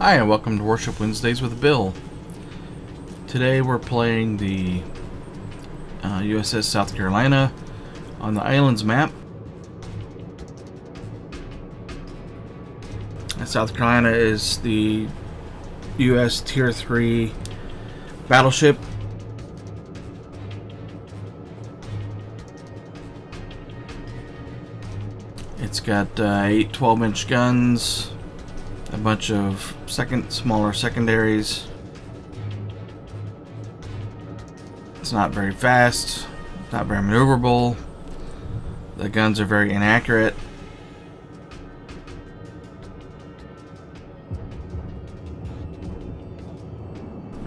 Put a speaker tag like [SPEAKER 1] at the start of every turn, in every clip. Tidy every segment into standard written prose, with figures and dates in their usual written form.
[SPEAKER 1] Hi, and welcome to Worship Wednesdays with Bill. Today we're playing the USS South Carolina on the Islands map. South Carolina is the US Tier 3 battleship. It's got 8 12-inch guns, a bunch of smaller secondaries. It's not very fast, not very maneuverable. The guns are very inaccurate.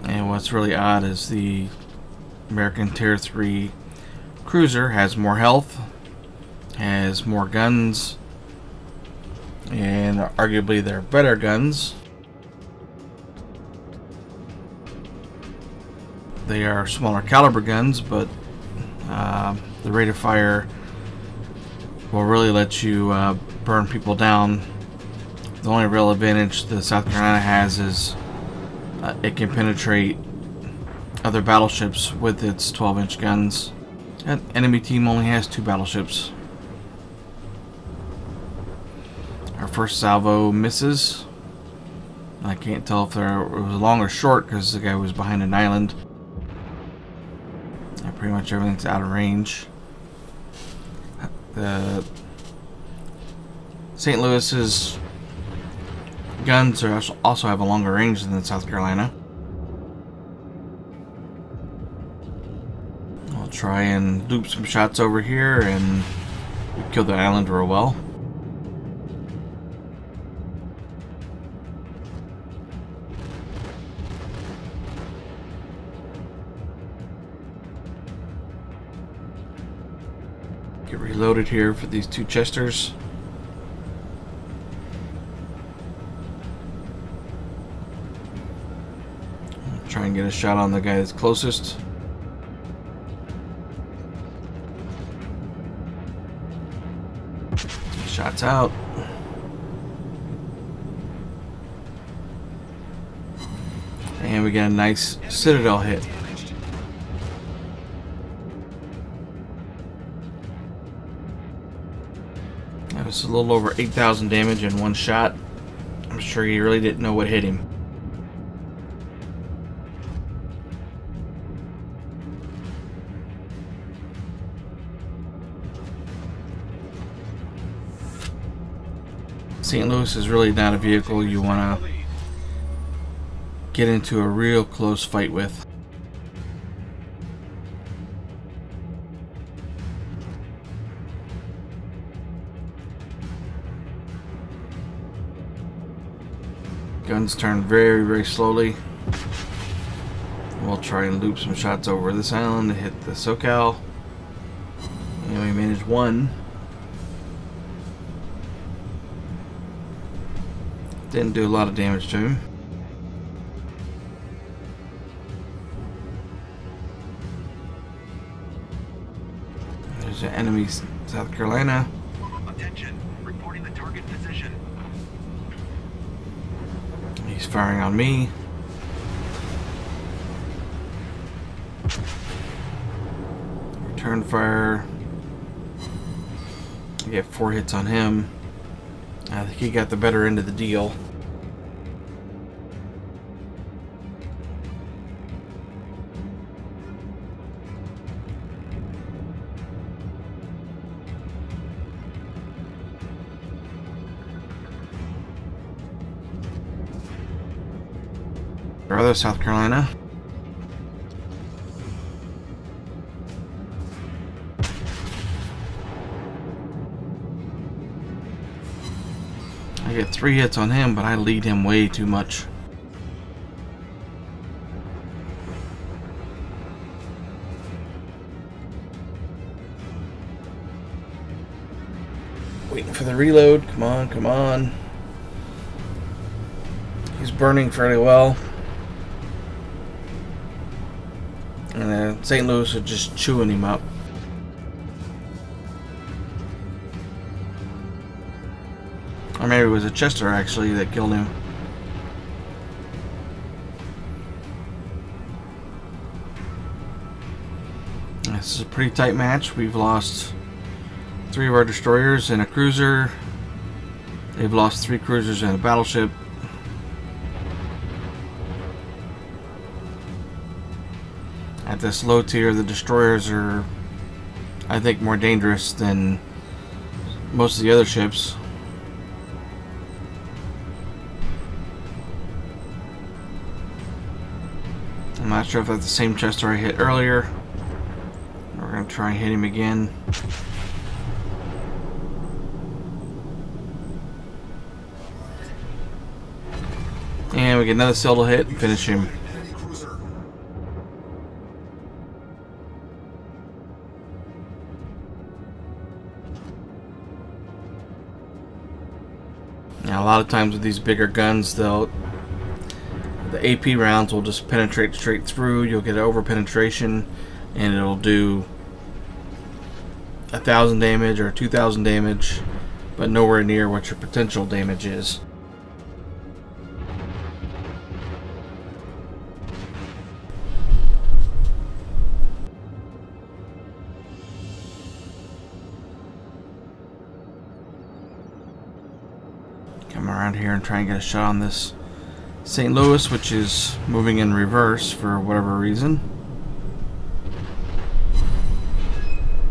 [SPEAKER 1] And what's really odd is the American Tier 3 cruiser has more health, has more guns, and arguably they're better guns. They are smaller caliber guns, but the rate of fire will really let you burn people down. The only real advantage the South Carolina has is it can penetrate other battleships with its 12-inch guns. That enemy team only has 2 battleships. Our first salvo misses. I can't tell if it was long or short because the guy was behind an island. Pretty much everything's out of range. The St. Louis's guns also have a longer range than the South Carolina. I'll try and loop some shots over here and kill the island real well. Get reloaded here for these 2 Chesters. I'll try and get a shot on the guy that's closest. Shots out. And we got a nice Citadel hit. That was a little over 8,000 damage in one shot. I'm sure he really didn't know what hit him. St. Louis is really not a vehicle you want to get into a real close fight with. Guns turn very, very slowly. We'll try and loop some shots over this island to hit the SoCal. And we managed 1. Didn't do a lot of damage to him. There's an enemy South Carolina.
[SPEAKER 2] Attention, reporting the target position.
[SPEAKER 1] He's firing on me. Return fire. I get 4 hits on him. I think he got the better end of the deal. Our other South Carolina. I get 3 hits on him, but I lead him way too much. Waiting for the reload. Come on, come on. He's burning fairly well. And St. Louis is just chewing him up. Or maybe it was a Chester actually that killed him. This is a pretty tight match. We've lost 3 of our destroyers and a cruiser. They've lost 3 cruisers and a battleship. At this low tier, the destroyers are, I think, more dangerous than most of the other ships. I'm not sure if that's the same chester I hit earlier. We're going to try and hit him again. And we get another sail to hit and finish him. Now, a lot of times with these bigger guns, the AP rounds will just penetrate straight through. You'll get over penetration, and it'll do 1,000 damage or 2,000 damage, but nowhere near what your potential damage is. Come around here and try and get a shot on this St. Louis, which is moving in reverse for whatever reason.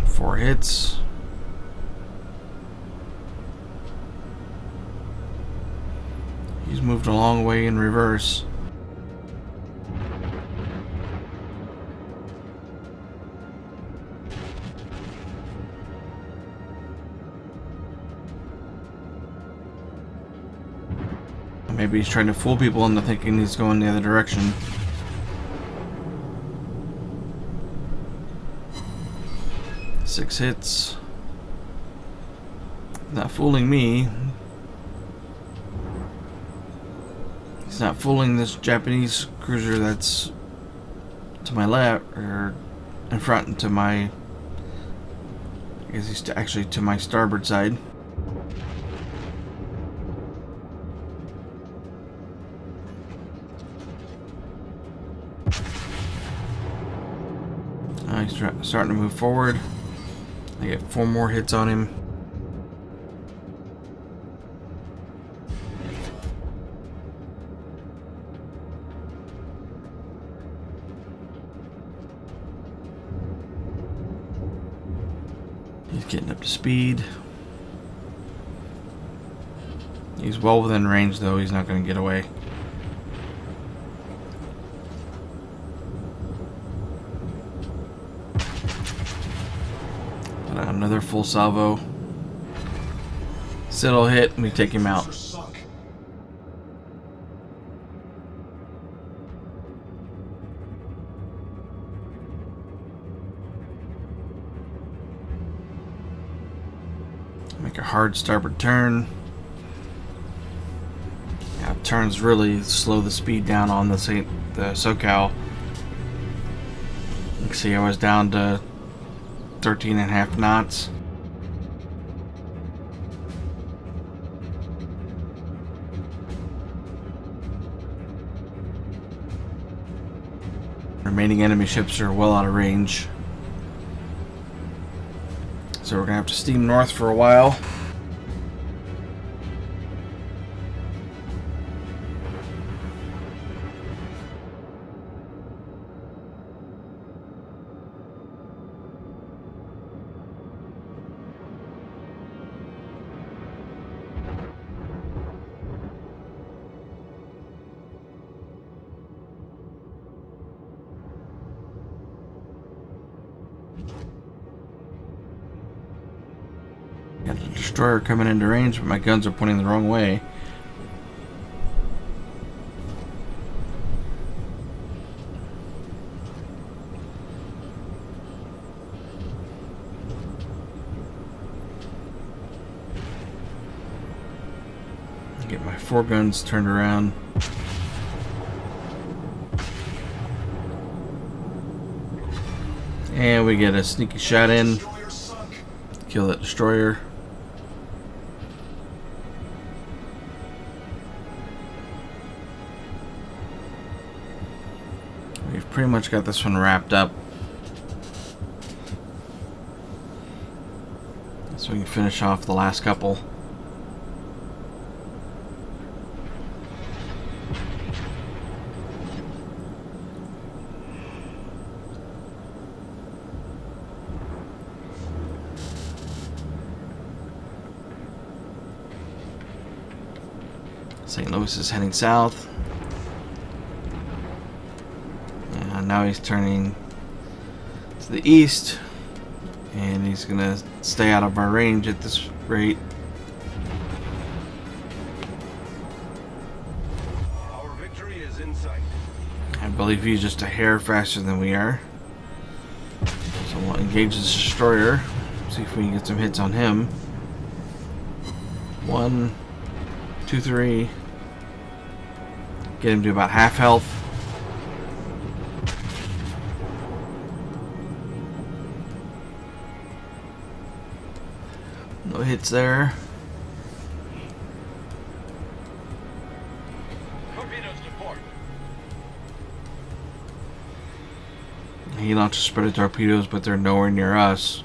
[SPEAKER 1] 4 hits. He's moved a long way in reverse. Maybe he's trying to fool people into thinking he's going the other direction. Six hits. Not fooling me. He's not fooling this Japanese cruiser that's to my left, or in front and to my... I guess he's actually to my starboard side. He's starting to move forward. I get 4 more hits on him. He's getting up to speed. He's well within range, though. He's not going to get away. Another full salvo. Sail hit and we take him out. Make a hard starboard turn. Yeah, turns really slow the speed down on the SoCal. You can see I was down to 13.5 knots. Remaining enemy ships are well out of range, so we're gonna have to steam north for a while. Got the destroyer coming into range, but my guns are pointing the wrong way. Get my 4 guns turned around. And we get a sneaky shot in. Kill that destroyer. We've pretty much got this one wrapped up. so we can finish off the last couple. St. Louis is heading south. And now he's turning to the east. And he's going to stay out of our range at this rate.
[SPEAKER 2] Our victory is in sight.
[SPEAKER 1] I believe he's just a hair faster than we are. So we'll engage this destroyer. See if we can get some hits on him. 1, 2, 3. Get him to about half health. No hits there.
[SPEAKER 2] Torpedoes to port.
[SPEAKER 1] He launched a spread of torpedoes, but they're nowhere near us.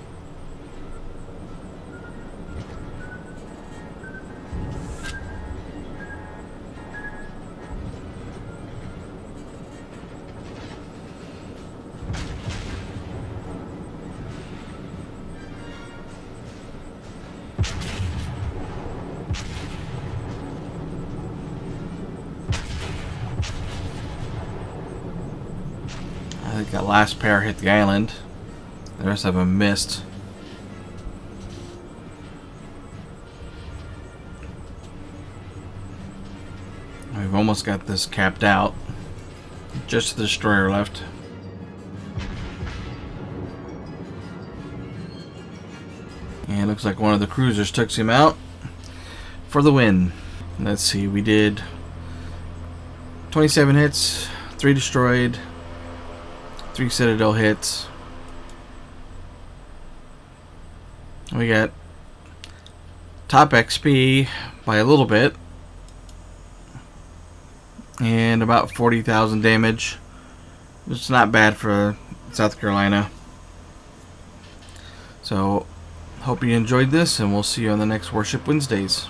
[SPEAKER 1] I think that last pair hit the island. The rest of them missed. We've almost got this capped out. Just the destroyer left. And it looks like one of the cruisers took him out for the win. Let's see, we did 27 hits, 3 destroyed, 3 Citadel hits. We got top XP by a little bit. And about 40,000 damage. It's not bad for South Carolina. So, hope you enjoyed this, and we'll see you on the next Warship Wednesdays.